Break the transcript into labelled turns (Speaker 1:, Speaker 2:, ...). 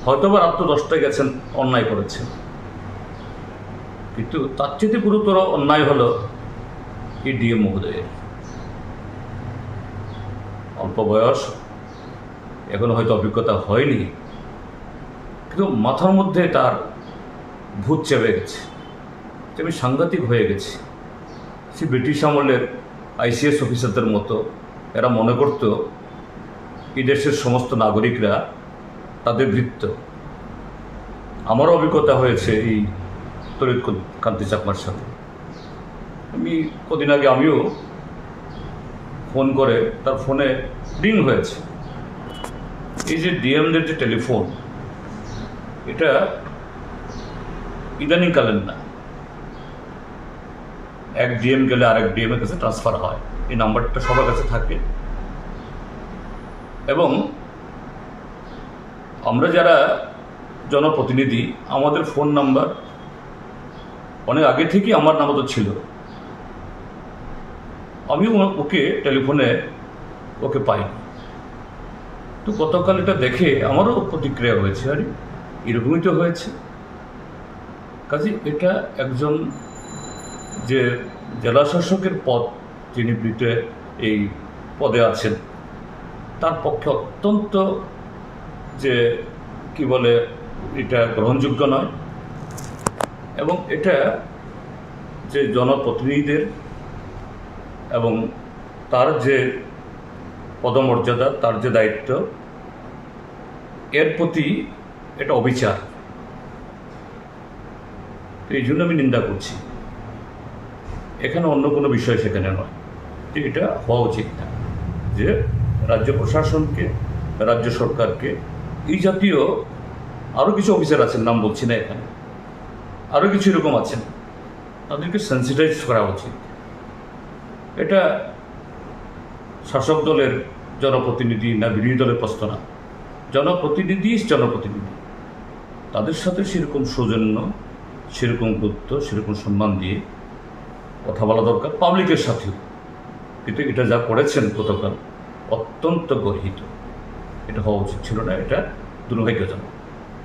Speaker 1: হয়তোবা রাত্র 10টায় গেছেন, অন্যায় করেছেন, কিন্তু তার চেয়ে গুরুতর অন্যায় হলো এই ডিএম মহোদয়ের। অল্প বয়স, এখনো হয়তো অভিজ্ঞতা হয়নি, কিন্তু মাথার মধ্যে তার ভূত চেপে গেছে, আমি সাংঘাতিক হয়ে গেছি। সে ব্রিটিশ আমলের আইসিএস অফিসারদের মতো এরা মনে করত এই দেশের সমস্ত নাগরিকরা তাদের বৃত্ত। আমারও অভিজ্ঞতা হয়েছে এই তরিৎ কান্তি চাকমার সাথে। আমি কদিন আগে আমিও ফোন করে, তার ফোনে রিং হয়েছে। এই যে ডিএমদের যে টেলিফোন, এটা ইদানিংকালের না, এক ডিএম গেলে আরেক ডিএম এর কাছে ট্রান্সফার হয়, এই নাম্বারটা সবার কাছে থাকে। এবং আমরা যারা জনপ্রতিনিধি, আমাদের ফোন নাম্বার অনেক আগে থেকেই আমার নামও তো ছিল। আমিও ওকে টেলিফোনে ওকে পাই। তো গতকাল এটা দেখে আমারও প্রতিক্রিয়া হয়েছে, আরে এরকমই তো হয়েছে। কাজে এটা একজন যে জেলা শাসকের পদ, যিনি এই পদে আছেন, তার পক্ষে অত্যন্ত যে কি বলে, এটা গ্রহণযোগ্য নয়। এবং এটা যে জনপ্রতিনিধিদের এবং তার যে পদমর্যাদা, তার যে দায়িত্ব, এর প্রতি এটা অবিচার। এই জন্য আমি নিন্দা করছি। এখানে অন্য কোনো বিষয় সেখানে নয়, যে এটা হওয়া উচিত না, যে রাজ্য প্রশাসনকে, রাজ্য সরকারকে, এই জাতীয় আরও কিছু অফিসার আছেন, নাম বলছি না এখানে, আরও কিছু এরকম আছেন, তাদেরকে সেন্সিটাইজ করা উচিত। এটা শাসক দলের জনপ্রতিনিধি না বিরোধী দলের প্রশ্ন না, জনপ্রতিনিধি, তাদের সাথে সেরকম সৌজন্য, সেরকম গুরুত্ব, সেরকম সম্মান দিয়ে কথা বলা দরকার, পাবলিকের সাথেও। কিন্তু এটা যা করেছেন গতকাল, অত্যন্ত গর্হিত। এটা হওয়া উচিত ছিল না, এটা দুর্ভাগ্যজনক।